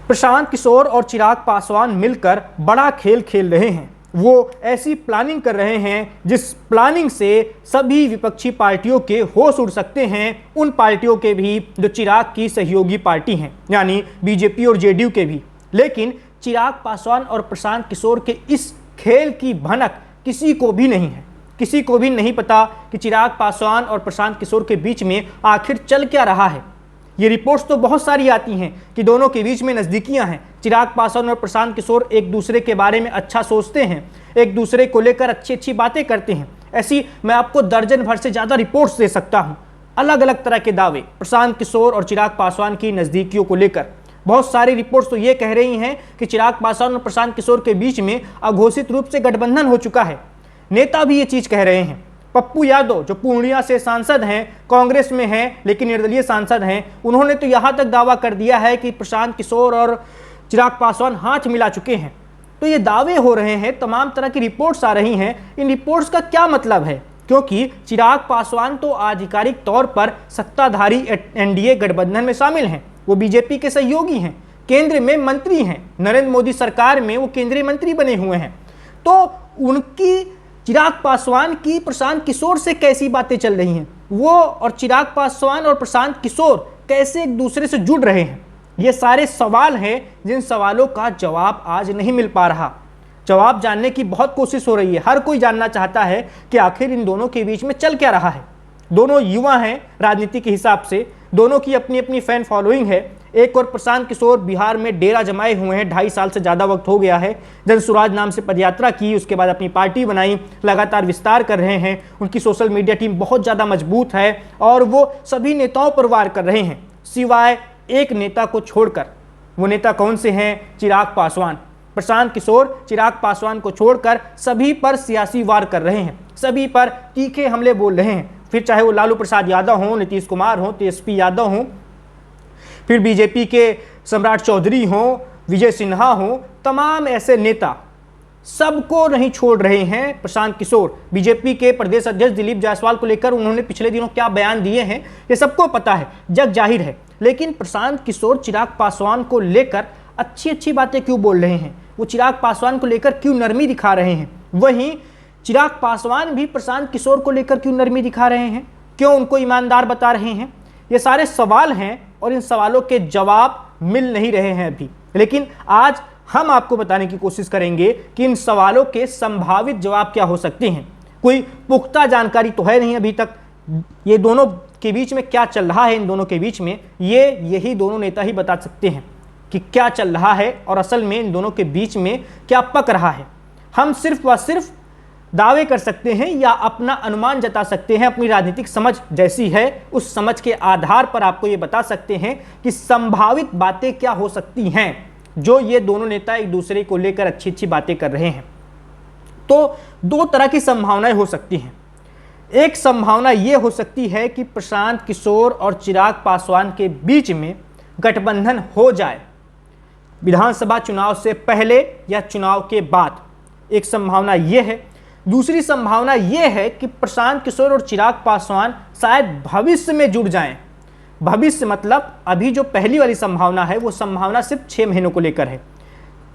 प्रशांत किशोर और चिराग पासवान मिलकर बड़ा खेल खेल रहे हैं। वो ऐसी प्लानिंग कर रहे हैं जिस प्लानिंग से सभी विपक्षी पार्टियों के होश उड़ सकते हैं, उन पार्टियों के भी जो चिराग की सहयोगी पार्टी हैं, यानी बीजेपी और जेडीयू के भी। लेकिन चिराग पासवान और प्रशांत किशोर के इस खेल की भनक किसी को भी नहीं है। किसी को भी नहीं पता कि चिराग पासवान और प्रशांत किशोर के बीच में आखिर चल क्या रहा है। ये रिपोर्ट्स तो बहुत सारी आती हैं कि दोनों के बीच में नज़दीकियां हैं। चिराग पासवान और प्रशांत किशोर एक दूसरे के बारे में अच्छा सोचते हैं, एक दूसरे को लेकर अच्छी अच्छी बातें करते हैं। ऐसी मैं आपको दर्जन भर से ज़्यादा रिपोर्ट्स दे सकता हूँ, अलग अलग तरह के दावे प्रशांत किशोर और चिराग पासवान की नज़दीकियों को लेकर। बहुत सारी रिपोर्ट्स तो ये कह रही हैं कि चिराग पासवान और प्रशांत किशोर के बीच में अघोषित रूप से गठबंधन हो चुका है। नेता भी ये चीज़ कह रहे हैं। पप्पू यादव जो पूर्णिया से सांसद हैं, कांग्रेस में हैं लेकिन निर्दलीय सांसद हैं, उन्होंने तो यहाँ तक दावा कर दिया है कि प्रशांत किशोर और चिराग पासवान हाथ मिला चुके हैं। तो ये दावे हो रहे हैं, तमाम तरह की रिपोर्ट्स आ रही हैं। इन रिपोर्ट्स का क्या मतलब है? क्योंकि चिराग पासवान तो आधिकारिक तौर पर सत्ताधारी एनडीए गठबंधन में शामिल हैं, वो बीजेपी के सहयोगी हैं, केंद्र में मंत्री हैं, नरेंद्र मोदी सरकार में वो केंद्रीय मंत्री बने हुए हैं। तो उनकी चिराग पासवान की प्रशांत किशोर से कैसी बातें चल रही हैं, वो और चिराग पासवान और प्रशांत किशोर कैसे एक दूसरे से जुड़ रहे हैं, ये सारे सवाल हैं जिन सवालों का जवाब आज नहीं मिल पा रहा। जवाब जानने की बहुत कोशिश हो रही है। हर कोई जानना चाहता है कि आखिर इन दोनों के बीच में चल क्या रहा है। दोनों युवा हैं राजनीति के हिसाब से, दोनों की अपनी अपनी फैन फॉलोइंग है। एक और प्रशांत किशोर बिहार में डेरा जमाए हुए हैं, 2.5 साल से ज़्यादा वक्त हो गया है। जन सुराज नाम से पदयात्रा की, उसके बाद अपनी पार्टी बनाई, लगातार विस्तार कर रहे हैं। उनकी सोशल मीडिया टीम बहुत ज़्यादा मजबूत है और वो सभी नेताओं पर वार कर रहे हैं, सिवाय एक नेता को छोड़कर। वो नेता कौन से हैं? चिराग पासवान। प्रशांत किशोर चिराग पासवान को छोड़कर सभी पर सियासी वार कर रहे हैं, सभी पर तीखे हमले बोल रहे हैं। फिर चाहे वो लालू प्रसाद यादव हों, नीतीश कुमार हों, तेजस्वी यादव हों, फिर बीजेपी के सम्राट चौधरी हों, विजय सिन्हा हों, तमाम ऐसे नेता सबको नहीं छोड़ रहे हैं प्रशांत किशोर। बीजेपी के प्रदेश अध्यक्ष दिलीप जायसवाल को लेकर उन्होंने पिछले दिनों क्या बयान दिए हैं ये सबको पता है, जग जाहिर है। लेकिन प्रशांत किशोर चिराग पासवान को लेकर अच्छी अच्छी बातें क्यों बोल रहे हैं? वो चिराग पासवान को लेकर क्यों नरमी दिखा रहे हैं? वहीं चिराग पासवान भी प्रशांत किशोर को लेकर क्यों नरमी दिखा रहे हैं? क्यों उनको ईमानदार बता रहे हैं? ये सारे सवाल हैं और इन सवालों के जवाब मिल नहीं रहे हैं अभी। लेकिन आज हम आपको बताने की कोशिश करेंगे कि इन सवालों के संभावित जवाब क्या हो सकते हैं। कोई पुख्ता जानकारी तो है नहीं अभी तक। ये दोनों के बीच में क्या चल रहा है, इन दोनों के बीच में यही दोनों नेता ही बता सकते हैं कि क्या चल रहा है और असल में इन दोनों के बीच में क्या पक रहा है। हम सिर्फ व सिर्फ दावे कर सकते हैं या अपना अनुमान जता सकते हैं। अपनी राजनीतिक समझ जैसी है उस समझ के आधार पर आपको ये बता सकते हैं कि संभावित बातें क्या हो सकती हैं जो ये दोनों नेता एक दूसरे को लेकर अच्छी अच्छी बातें कर रहे हैं। तो दो तरह की संभावनाएं हो सकती हैं। एक संभावना ये हो सकती है कि प्रशांत किशोर और चिराग पासवान के बीच में गठबंधन हो जाए विधानसभा चुनाव से पहले या चुनाव के बाद। एक संभावना ये है। दूसरी संभावना यह है कि प्रशांत किशोर और चिराग पासवान शायद भविष्य में जुड़ जाएं। भविष्य मतलब अभी जो पहली वाली संभावना है वो संभावना सिर्फ 6 महीनों को लेकर है।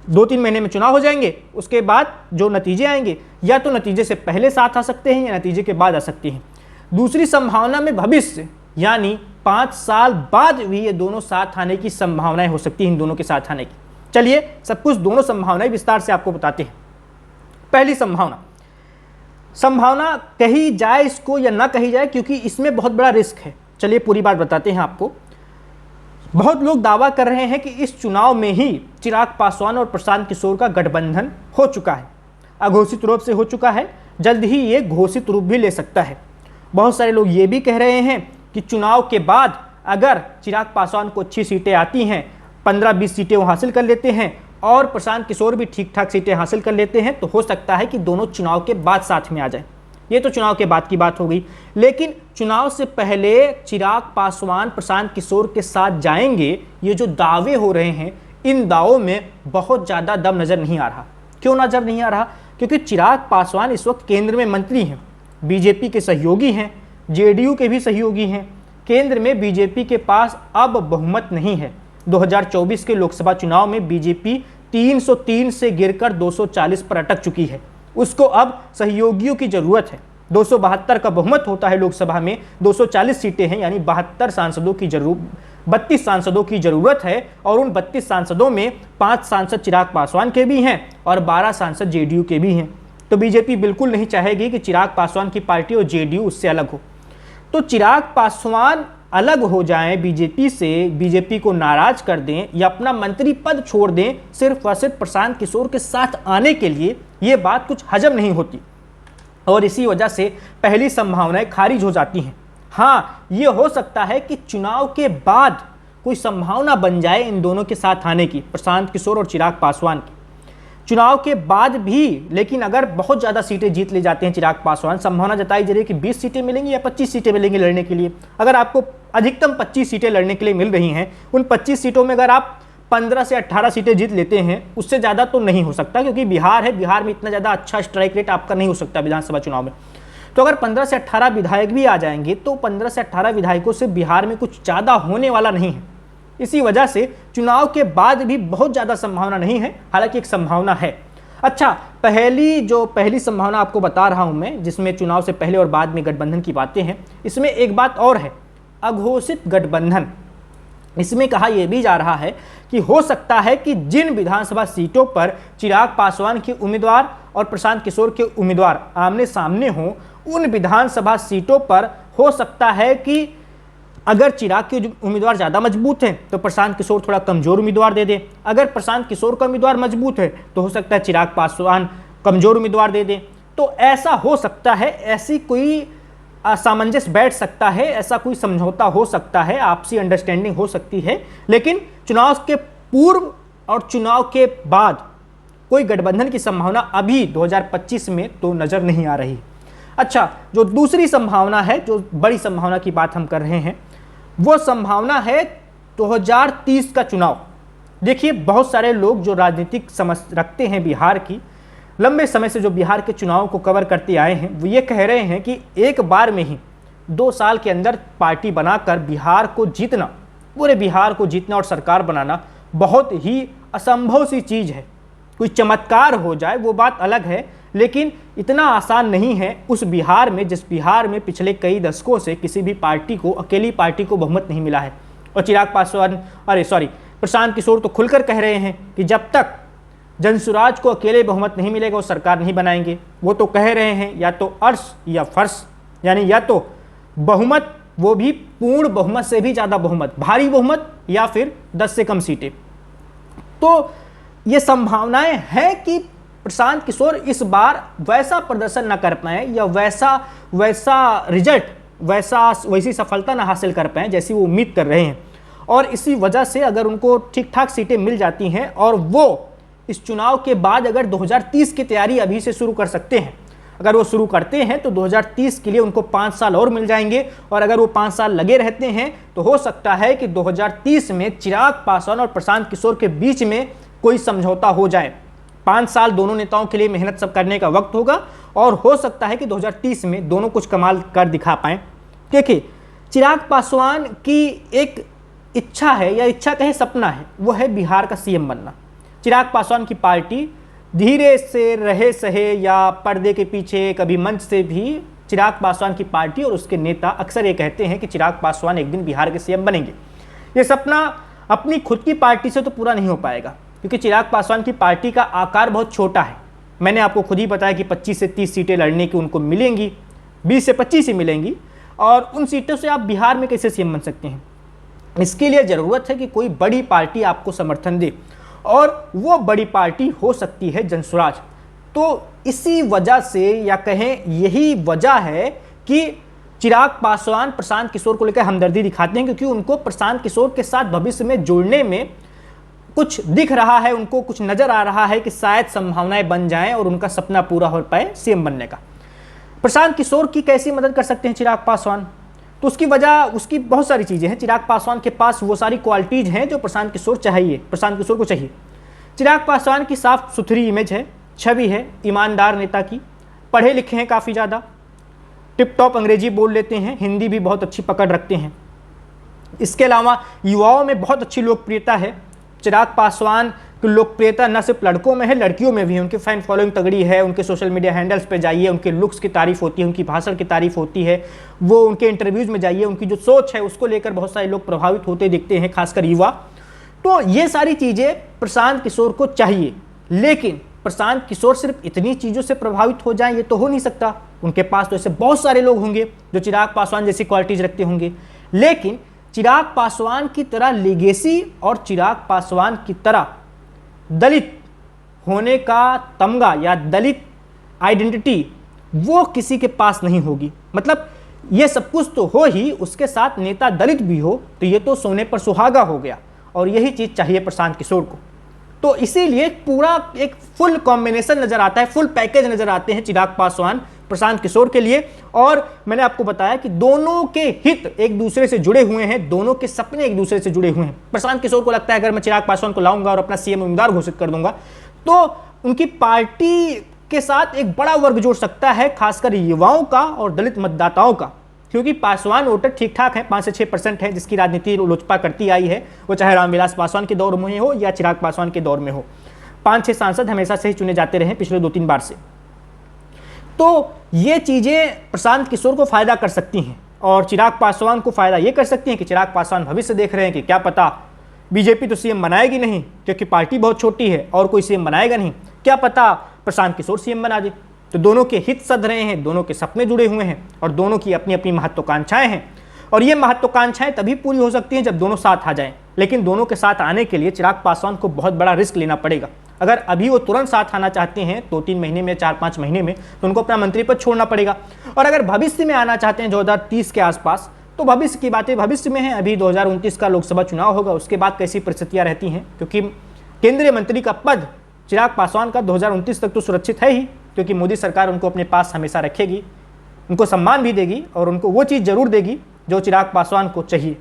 2-3 महीने में चुनाव हो जाएंगे, उसके बाद जो नतीजे आएंगे या तो नतीजे से पहले साथ आ सकते हैं या नतीजे के बाद आ सकते हैं। दूसरी संभावना में भविष्य यानी 5 साल बाद भी ये दोनों साथ आने की संभावनाएं हो सकती हैं, इन दोनों के साथ आने की। चलिए सब कुछ दोनों संभावनाएं विस्तार से आपको बताते हैं। पहली संभावना कही जाए इसको या ना कही जाए, क्योंकि इसमें बहुत बड़ा रिस्क है। चलिए पूरी बात बताते हैं आपको। बहुत लोग दावा कर रहे हैं कि इस चुनाव में ही चिराग पासवान और प्रशांत किशोर का गठबंधन हो चुका है, अघोषित रूप से हो चुका है, जल्द ही ये घोषित रूप भी ले सकता है। बहुत सारे लोग ये भी कह रहे हैं कि चुनाव के बाद अगर चिराग पासवान को अच्छी सीटें आती हैं, 15-20 सीटें वो हासिल कर लेते हैं और प्रशांत किशोर भी ठीक ठाक सीटें हासिल कर लेते हैं, तो हो सकता है कि दोनों चुनाव के बाद साथ में आ जाए। ये तो चुनाव के बाद की बात हो गई। लेकिन चुनाव से पहले चिराग पासवान प्रशांत किशोर के साथ जाएंगे, ये जो दावे हो रहे हैं, इन दावों में बहुत ज़्यादा दम नज़र नहीं आ रहा। क्यों नज़र नहीं आ रहा? क्योंकि चिराग पासवान इस वक्त केंद्र में मंत्री हैं, बीजेपी के सहयोगी हैं, जेडीयू के भी सहयोगी हैं। केंद्र में बीजेपी के पास अब बहुमत नहीं है। 2024 के लोकसभा चुनाव में बीजेपी 303 से गिरकर 240 पर अटक चुकी है। उसको अब सहयोगियों की जरूरत है। 272 का बहुमत होता है लोकसभा में, 240 सीटें हैं, यानी 32 सांसदों की जरूरत, 32 सांसदों की जरूरत है। और उन 32 सांसदों में 5 सांसद चिराग पासवान के भी हैं और 12 सांसद जेडीयू के भी हैं। तो बीजेपी बिल्कुल नहीं चाहेगी कि चिराग पासवान की पार्टी और जेडीयू उससे अलग हो। तो चिराग पासवान अलग हो जाएं बीजेपी से, बीजेपी को नाराज कर दें या अपना मंत्री पद छोड़ दें सिर्फ और सिर्फ प्रशांत किशोर के साथ आने के लिए, ये बात कुछ हजम नहीं होती और इसी वजह से पहली संभावनाएं खारिज हो जाती हैं। हाँ, ये हो सकता है कि चुनाव के बाद कोई संभावना बन जाए इन दोनों के साथ आने की, प्रशांत किशोर और चिराग पासवान की। चुनाव के बाद भी, लेकिन अगर बहुत ज़्यादा सीटें जीत ले जाते हैं चिराग पासवान, संभावना जताई जा रही है कि 20 सीटें मिलेंगी या 25 सीटें मिलेंगी लड़ने के लिए। अगर आपको अधिकतम 25 सीटें लड़ने के लिए मिल रही हैं, उन 25 सीटों में अगर आप 15 से 18 सीटें जीत लेते हैं, उससे ज़्यादा तो नहीं हो सकता, क्योंकि बिहार है, बिहार में इतना ज़्यादा अच्छा स्ट्राइक रेट आपका नहीं हो सकता विधानसभा चुनाव में। तो अगर 15 से 18 विधायक भी आ जाएंगे तो 15 से 18 विधायकों से बिहार में कुछ ज़्यादा होने वाला नहीं है। इसी वजह से चुनाव के बाद भी बहुत ज़्यादा संभावना नहीं है, हालांकि एक संभावना है। अच्छा, पहली संभावना आपको बता रहा हूं मैं, जिसमें चुनाव से पहले और बाद में गठबंधन की बातें हैं, इसमें एक बात और है, अघोषित गठबंधन। इसमें कहा यह भी जा रहा है कि हो सकता है कि जिन विधानसभा सीटों पर चिराग पासवान के उम्मीदवार और प्रशांत किशोर के उम्मीदवार आमने सामने हों, उन विधानसभा सीटों पर हो सकता है कि अगर चिराग के उम्मीदवार ज़्यादा मजबूत हैं तो प्रशांत किशोर थोड़ा कमज़ोर उम्मीदवार दे दे, अगर प्रशांत किशोर का उम्मीदवार मजबूत है तो हो सकता है चिराग पासवान कमज़ोर उम्मीदवार दे दें। तो ऐसा हो सकता है, ऐसी कोई सामंजस्य बैठ सकता है, ऐसा कोई समझौता हो सकता है, आपसी अंडरस्टैंडिंग हो सकती है। लेकिन चुनाव के पूर्व और चुनाव के बाद कोई गठबंधन की संभावना अभी 2025 में तो नज़र नहीं आ रही। अच्छा, जो दूसरी संभावना है, जो बड़ी संभावना की बात हम कर रहे हैं, वो संभावना है 2030 का चुनाव। देखिए, बहुत सारे लोग जो राजनीतिक समझ रखते हैं बिहार की, लंबे समय से जो बिहार के चुनाव को कवर करते आए हैं, वो ये कह रहे हैं कि एक बार में ही 2 साल के अंदर पार्टी बनाकर बिहार को जीतना, पूरे बिहार को जीतना और सरकार बनाना बहुत ही असंभव सी चीज़ है। कोई चमत्कार हो जाए वो बात अलग है, लेकिन इतना आसान नहीं है उस बिहार में, जिस बिहार में पिछले कई दशकों से किसी भी पार्टी को, अकेली पार्टी को बहुमत नहीं मिला है। और चिराग पासवान, प्रशांत किशोर तो खुलकर कह रहे हैं कि जब तक जनसुराज को अकेले बहुमत नहीं मिलेगा वो सरकार नहीं बनाएंगे। वो तो कह रहे हैं या तो अर्श या फर्श, यानी या तो बहुमत, वो भी पूर्ण बहुमत से भी ज़्यादा बहुमत, भारी बहुमत, या फिर 10 से कम सीटें। तो ये संभावनाएं हैं कि प्रशांत किशोर इस बार वैसा प्रदर्शन ना कर पाए या वैसा रिजल्ट, वैसी सफलता ना हासिल कर पाए जैसी वो उम्मीद कर रहे हैं। और इसी वजह से अगर उनको ठीक ठाक सीटें मिल जाती हैं और वो इस चुनाव के बाद अगर 2030 की तैयारी अभी से शुरू कर सकते हैं, अगर वो शुरू करते हैं तो 2030 के लिए उनको 5 साल और मिल जाएंगे। और अगर वो 5 साल लगे रहते हैं तो हो सकता है कि 2030 में चिराग पासवान और प्रशांत किशोर के बीच में कोई समझौता हो जाए। 5 साल दोनों नेताओं के लिए मेहनत सब करने का वक्त होगा और हो सकता है कि 2030 में दोनों कुछ कमाल कर दिखा पाएं। देखिए, चिराग पासवान की एक इच्छा है, या इच्छा कहे सपना है, वो है बिहार का सीएम बनना। चिराग पासवान की पार्टी धीरे से रहे सहे या पर्दे के पीछे कभी मंच से भी, चिराग पासवान की पार्टी और उसके नेता अक्सर ये कहते हैं कि चिराग पासवान एक दिन बिहार के सीएम बनेंगे। ये सपना अपनी खुद की पार्टी से तो पूरा नहीं हो पाएगा, क्योंकि चिराग पासवान की पार्टी का आकार बहुत छोटा है। मैंने आपको खुद ही बताया कि 25 से 30 सीटें लड़ने की उनको मिलेंगी, 20 से 25 ही मिलेंगी, और उन सीटों से आप बिहार में कैसे सीएम बन सकते हैं। इसके लिए ज़रूरत है कि कोई बड़ी पार्टी आपको समर्थन दे, और वो बड़ी पार्टी हो सकती है जनसुराज। तो इसी वजह से, या कहें यही वजह है कि चिराग पासवान प्रशांत किशोर को लेकर हमदर्दी दिखाते हैं, क्योंकि उनको प्रशांत किशोर के साथ भविष्य में जुड़ने में कुछ दिख रहा है, उनको कुछ नजर आ रहा है कि शायद संभावनाएं बन जाएं और उनका सपना पूरा हो पाए सीएम बनने का। प्रशांत किशोर की कैसी मदद कर सकते हैं चिराग पासवान? तो उसकी वजह, उसकी बहुत सारी चीज़ें हैं। चिराग पासवान के पास वो सारी क्वालिटीज़ हैं जो प्रशांत किशोर को चाहिए। चिराग पासवान की साफ सुथरी इमेज है, छवि है ईमानदार नेता की, पढ़े लिखे हैं काफ़ी ज़्यादा, टिप टॉप अंग्रेजी बोल लेते हैं, हिंदी भी बहुत अच्छी पकड़ रखते हैं, इसके अलावा युवाओं में बहुत अच्छी लोकप्रियता है। चिराग पासवान की लोकप्रियता न सिर्फ लड़कों में है, लड़कियों में भी है। उनकी फैन फॉलोइंग तगड़ी है। उनके सोशल मीडिया हैंडल्स पे जाइए, उनके लुक्स की तारीफ होती है, उनकी भाषण की तारीफ होती है। वो उनके इंटरव्यूज में जाइए, उनकी जो सोच है उसको लेकर बहुत सारे लोग प्रभावित होते दिखते हैं, खासकर युवा। तो ये सारी चीज़ें प्रशांत किशोर को चाहिए, लेकिन प्रशांत किशोर सिर्फ इतनी चीज़ों से प्रभावित हो जाएं ये तो हो नहीं सकता। उनके पास तो ऐसे बहुत सारे लोग होंगे जो चिराग पासवान जैसी क्वालिटीज रखते होंगे, लेकिन चिराग पासवान की तरह लेगेसी और चिराग पासवान की तरह दलित होने का तमगा या दलित आइडेंटिटी वो किसी के पास नहीं होगी। मतलब ये सब कुछ तो हो ही, उसके साथ नेता दलित भी हो, तो ये तो सोने पर सुहागा हो गया। और यही चीज़ चाहिए प्रशांत किशोर को। तो इसीलिए पूरा एक फुल कॉम्बिनेशन नजर आता है, फुल पैकेज नजर आते हैं चिराग पासवान प्रशांत किशोर के लिए। और मैंने आपको बताया कि दोनों के हित एक दूसरे से जुड़े हुए हैं, दोनों के सपने एक दूसरे से जुड़े हुए हैं। प्रशांत किशोर को लगता है अगर मैं चिराग पासवान को लाऊंगा और अपना सीएम उम्मीदवार घोषित कर दूंगा तो उनकी पार्टी के साथ एक बड़ा वर्ग जुड़ सकता है, खासकर युवाओं का और दलित मतदाताओं का। क्योंकि पासवान वोटर ठीक ठाक है, 5 से 6% है, जिसकी राजनीति लोजपा करती आई है, वो चाहे रामविलास पासवान के दौर में हो या चिराग पासवान के दौर में हो। 5-6 सांसद हमेशा से ही चुने जाते रहे पिछले 2-3 बार से। तो ये चीज़ें प्रशांत किशोर को फायदा कर सकती हैं और चिराग पासवान को फायदा ये कर सकती हैं कि चिराग पासवान भविष्य देख रहे हैं कि क्या पता बीजेपी तो सीएम बनाएगी नहीं क्योंकि पार्टी बहुत छोटी है और कोई सीएम बनाएगा नहीं, क्या पता प्रशांत किशोर सीएम बना दे। तो दोनों के हित सध रहे हैं, दोनों के सपने जुड़े हुए हैं और दोनों की अपनी अपनी महत्वाकांक्षाएं हैं। और ये महत्वाकांक्षाएं तभी पूरी हो सकती हैं जब दोनों साथ आ जाएं। लेकिन दोनों के साथ आने के लिए चिराग पासवान को बहुत बड़ा रिस्क लेना पड़ेगा। अगर अभी वो तुरंत साथ आना चाहते हैं 2-3 महीने में, 4-5 महीने में, तो उनको अपना मंत्री पद छोड़ना पड़ेगा। और अगर भविष्य में आना चाहते हैं 2030 के आसपास, तो भविष्य की बातें भविष्य में हैं। अभी 2029 का लोकसभा चुनाव होगा, उसके बाद कैसी परिस्थितियां रहती हैं, क्योंकि केंद्रीय मंत्री का पद चिराग पासवान का 2029 तक तो सुरक्षित है ही, क्योंकि मोदी सरकार उनको अपने पास हमेशा रखेगी, उनको सम्मान भी देगी और उनको वो चीज़ जरूर देगी जो चिराग पासवान को चाहिए।